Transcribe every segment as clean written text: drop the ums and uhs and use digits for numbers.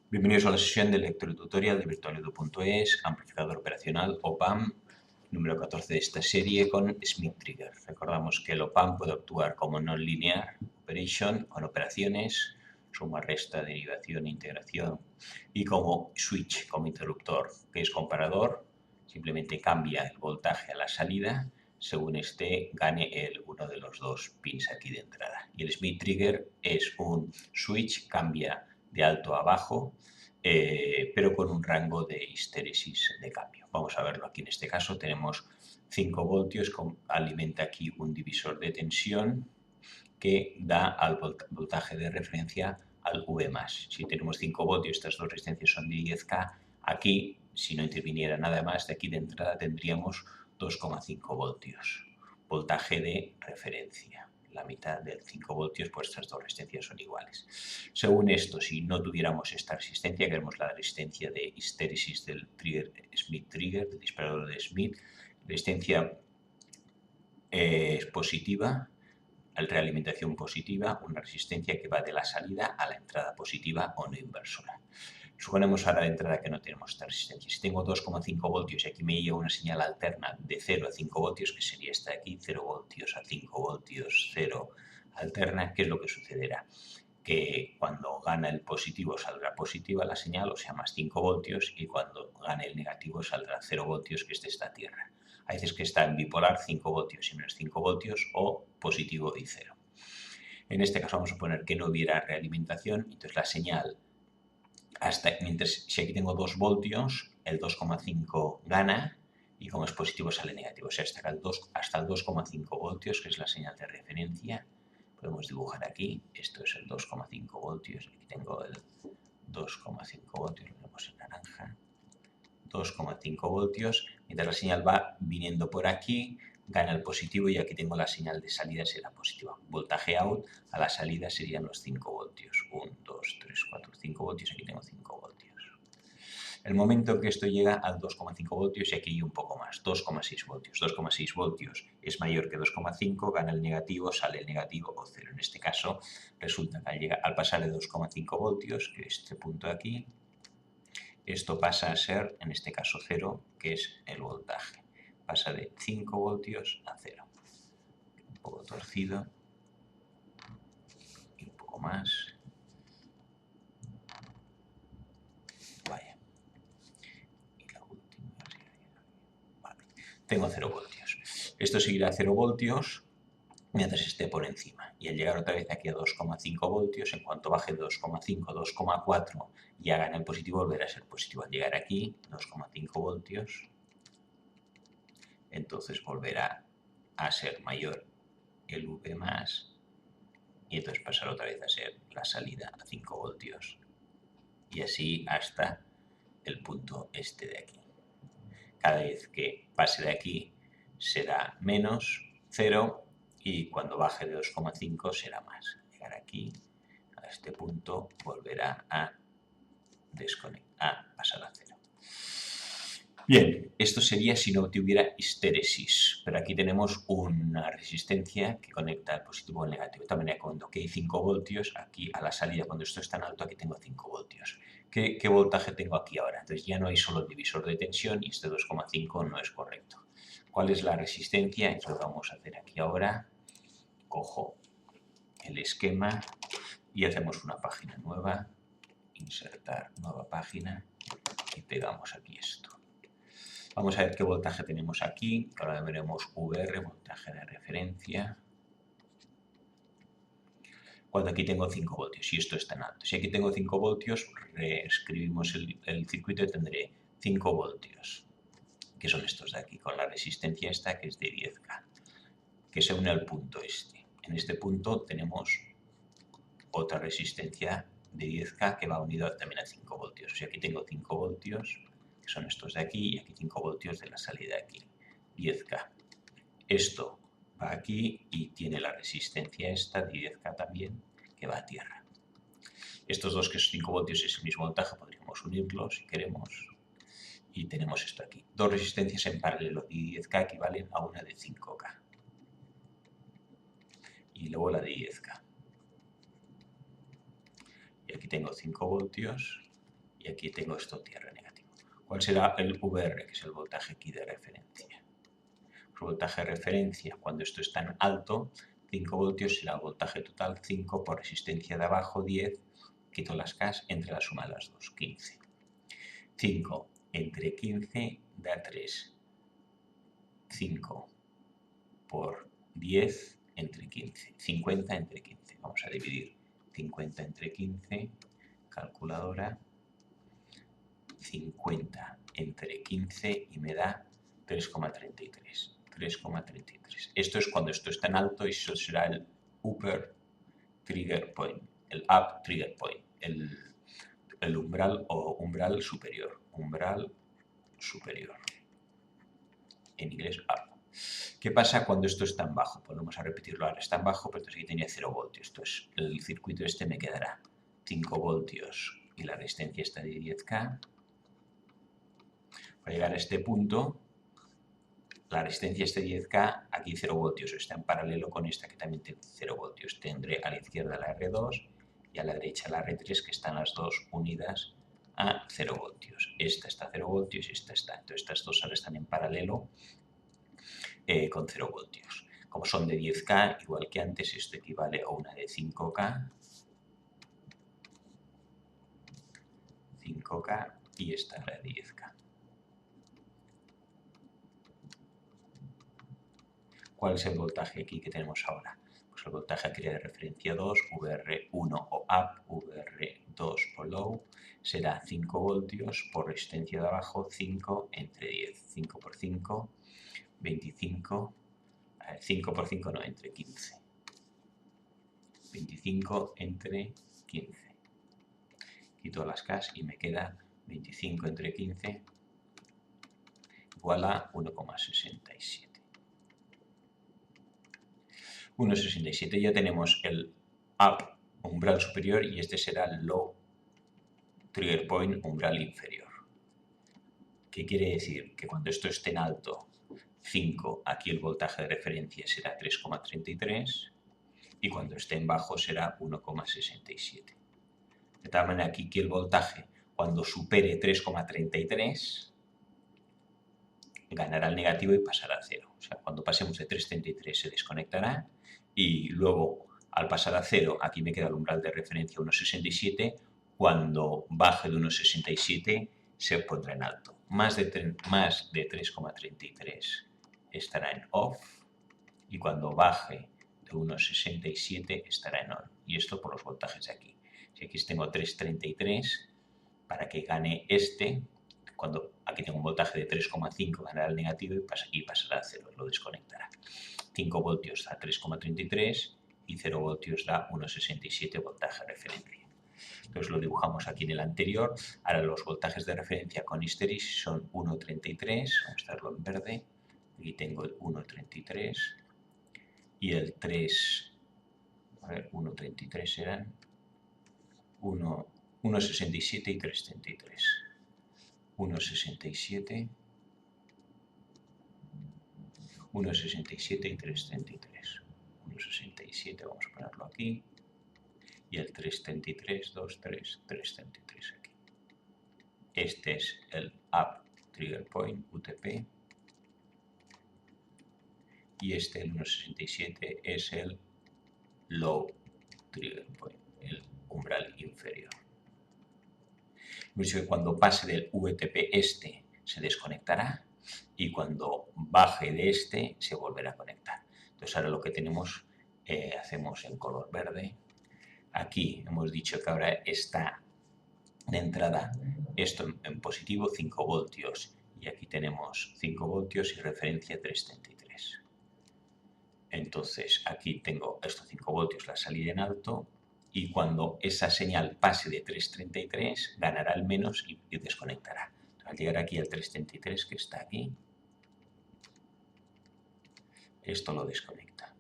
Bienvenidos a la sesión del lectotutorial de virtualedu.es, amplificador operacional OPAMP, número 14 de esta serie con Smith Trigger. Recordamos que el OPAMP puede actuar como non-linear operation con operaciones, suma, resta, derivación, integración, y como switch, como interruptor, que es comparador, simplemente cambia el voltaje a la salida según gane uno de los dos pins aquí de entrada. Y el Smith Trigger es un switch, cambia de alto a bajo, pero con un rango de histéresis de cambio. Vamos a verlo aquí. En este caso tenemos 5 voltios, alimenta aquí un divisor de tensión que da al voltaje de referencia al V+. Si tenemos 5 voltios, estas dos resistencias son de 10K, aquí, si no interviniera nada más, de aquí de entrada tendríamos 2,5 voltios. Voltaje de referencia. La mitad del 5 voltios, pues estas dos resistencias son iguales. Según esto, si no tuviéramos esta resistencia, que vemos la resistencia de histéresis del trigger, Smith Trigger, del disparador de Smith, resistencia es positiva, realimentación positiva, una resistencia que va de la salida a la entrada positiva o no inversora. Suponemos ahora de entrada que no tenemos esta resistencia. Si tengo 2,5 voltios y aquí me llega una señal alterna de 0 a 5 voltios, que sería esta de aquí, 0 voltios a 5 voltios, 0 alterna, ¿qué es lo que sucederá? Que cuando gana el positivo saldrá positiva la señal, o sea, más 5 voltios, y cuando gane el negativo saldrá 0 voltios, que es esta tierra. A veces que está en bipolar, 5 voltios y menos 5 voltios, o positivo y 0. En este caso vamos a poner que no hubiera realimentación, entonces la señal, si aquí tengo 2 voltios, el 2,5 gana, y como es positivo sale negativo. O sea, hasta el 2,5 voltios, que es la señal de referencia, podemos dibujar aquí, esto es el 2,5 voltios, aquí tengo el 2,5 voltios, lo ponemos en naranja, 2,5 voltios, mientras la señal va viniendo por aquí, gana el positivo y aquí tengo la señal de salida, será positiva. Voltaje out a la salida serían los 5 voltios, 1, 2, 3, 4, 5 voltios, aquí tengo 5 voltios. El momento en que esto llega al 2,5 voltios y aquí hay un poco más, 2,6 voltios. 2,6 voltios es mayor que 2,5, gana el negativo, sale el negativo o 0. En este caso resulta que al pasar de 2,5 voltios, que es este punto de aquí, esto pasa a ser, en este caso 0, que es el voltaje. Pasa de 5 voltios a 0. Un poco torcido y un poco más. Vaya. Y la última. Vale. Tengo 0 voltios. Esto seguirá a 0 voltios mientras esté por encima. Y al llegar otra vez aquí a 2,5 voltios, en cuanto baje de 2,5 a 2,4 y haga en el positivo, volverá a ser positivo. Al llegar aquí, 2,5 voltios, entonces volverá a ser mayor el V+, y entonces pasará otra vez a ser la salida a 5 voltios. Y así hasta el punto este de aquí. Cada vez que pase de aquí será menos 0 y cuando baje de 2,5 será más. Al llegar aquí, a este punto, volverá a pasar a 0. Bien, esto sería si no tuviera histéresis, pero aquí tenemos una resistencia que conecta el positivo con el negativo. De manera, cuando aquí hay 5 voltios, aquí a la salida, cuando esto es tan alto, aquí tengo 5 voltios. ¿Qué voltaje tengo aquí ahora? Entonces ya no hay solo el divisor de tensión y este 2,5 no es correcto. ¿Cuál es la resistencia? Eso lo vamos a hacer aquí ahora. Cojo el esquema y hacemos una página nueva, insertar nueva página y pegamos aquí esto. Vamos a ver qué voltaje tenemos aquí. Ahora veremos VR, voltaje de referencia. Cuando aquí tengo 5 voltios y esto es tan alto. Si aquí tengo 5 voltios, reescribimos el circuito y tendré 5 voltios, que son estos de aquí, con la resistencia esta que es de 10K, que se une al punto este. En este punto tenemos otra resistencia de 10K que va unido también a 5 voltios. O sea, aquí tengo 5 voltios, que son estos de aquí, y aquí 5 voltios de la salida de aquí, 10K. Esto va aquí y tiene la resistencia esta de 10K también, que va a tierra. Estos dos, que es 5 voltios, es el mismo voltaje, podríamos unirlos si queremos. Y tenemos esto aquí. Dos resistencias en paralelo de 10K equivalen a una de 5K. Y luego la de 10K. Y aquí tengo 5 voltios y aquí tengo esto tierra negativo. ¿Cuál será el VR, que es el voltaje aquí de referencia? El voltaje de referencia, cuando esto es tan alto, 5 voltios será el voltaje total, 5 por resistencia de abajo, 10, quito las K, entre la suma de las dos, 15. 5 entre 15 da 3. 5 por 10 entre 15. 50 entre 15. Vamos a dividir 50 entre 15. Calculadora. 50 entre 15 y me da 3,33. 3,33. Esto es cuando esto es tan alto y eso será el upper trigger point. El up trigger point. El umbral o umbral superior. Umbral superior. En inglés up. ¿Qué pasa cuando esto es tan bajo? Pues vamos a repetirlo ahora. Es tan bajo, pero entonces aquí tenía 0 voltios. Entonces el circuito este me quedará 5 voltios y la resistencia está de 10K. Para llegar a este punto, la resistencia es de 10K, aquí 0 voltios, está en paralelo con esta que también tiene 0 voltios. Tendré a la izquierda la R2 y a la derecha la R3, que están las dos unidas a 0 voltios. Esta está a 0 voltios y esta está. Entonces estas dos ahora están en paralelo con 0 voltios. Como son de 10K, igual que antes, esto equivale a una de 5K. 5K y esta la de 10K. ¿Cuál es el voltaje aquí que tenemos ahora? Pues el voltaje aquí de referencia 2, VR1 o up, VR2 o low, será 5 voltios por resistencia de abajo, 5 entre 10. 5 por 5, 25, 5 por 5 no, entre 15. 25 entre 15. Quito las K y me queda 25 entre 15 igual a 1,67. 1,67. Ya tenemos el up, umbral superior, y este será el low trigger point, umbral inferior. ¿Qué quiere decir? Que cuando esto esté en alto, 5, aquí el voltaje de referencia será 3,33 y cuando esté en bajo será 1,67. De tal manera aquí que el voltaje, cuando supere 3,33, ganará el negativo y pasará a 0. O sea, cuando pasemos de 3,33 se desconectará y luego al pasar a 0, aquí me queda el umbral de referencia 1,67, cuando baje de 1,67 se pondrá en alto. Más de 3,33 estará en off y cuando baje de 1,67 estará en on. Y esto por los voltajes de aquí. Si aquí tengo 3,33, para que gane este, cuando aquí tengo un voltaje de 3,5 ganará el negativo y pasará a 0, lo desconectará. 5 voltios da 3,33 y 0 voltios da 1,67 voltaje de referencia. Entonces lo dibujamos aquí en el anterior. Ahora los voltajes de referencia con histeresis son 1,33, vamos a darlo en verde. Aquí tengo el 1,33 y el 3, a ver, 1,33 serán 1,67 y 3,33. 1,67, 1,67 y 3,33. 1,67, vamos a ponerlo aquí. Y el 3,33, 2, 3, 3,33 aquí. Este es el up trigger point, UTP. Y este, el 1,67, es el low trigger point, el umbral inferior. Que cuando pase del VTP este se desconectará y cuando baje de este se volverá a conectar. Entonces ahora lo que tenemos, hacemos en color verde. Aquí hemos dicho que ahora está de entrada esto en positivo, 5 voltios. Y aquí tenemos 5 voltios y referencia 3,33. Entonces aquí tengo estos 5 voltios, la salida en alto. Y cuando esa señal pase de 3,33, ganará el menos y desconectará. Entonces, al llegar aquí al 3,33, que está aquí, esto lo desconecta.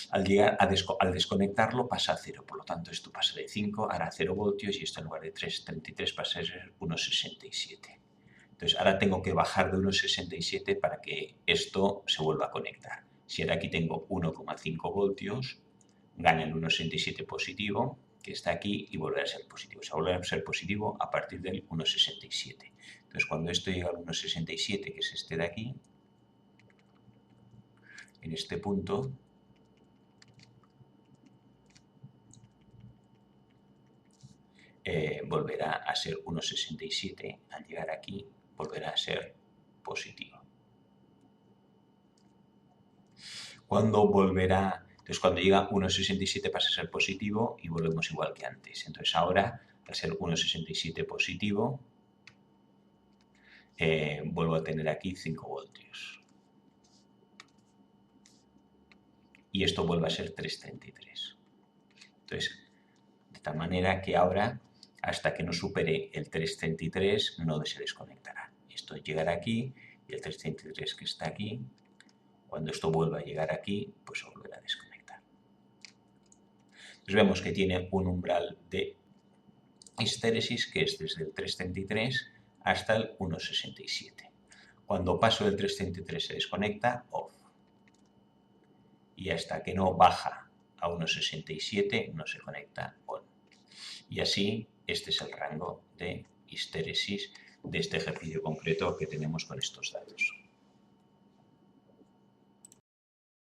Al desconectarlo pasa a 0, por lo tanto esto pasa de 5, hará 0 voltios y esto en lugar de 3,33 pasa a ser 1,67. Entonces ahora tengo que bajar de 1,67 para que esto se vuelva a conectar. Si ahora aquí tengo 1,5 voltios, gana el 1,67 positivo que está aquí y volverá a ser positivo. O sea, volverá a ser positivo a partir del 1,67. Entonces, cuando esto llega al 1,67, que es este de aquí, en este punto, volverá a ser 1,67. Al llegar aquí, volverá a ser positivo. ¿Cuándo volverá? Entonces, cuando llega 1,67 pasa a ser positivo y volvemos igual que antes. Entonces, ahora, al ser 1,67 positivo, vuelvo a tener aquí 5 voltios. Y esto vuelve a ser 3,33. Entonces, de tal manera que ahora, hasta que no supere el 3,33, no se desconectará. Esto llegará aquí y el 3,33 que está aquí, cuando esto vuelva a llegar aquí, pues se volverá a desconectar. Entonces vemos que tiene un umbral de histéresis que es desde el 3,33 hasta el 1,67. Cuando paso del 3,33 se desconecta, off. Y hasta que no baja a 1,67 no se conecta on. Y así, este es el rango de histéresis de este ejercicio concreto que tenemos con estos datos.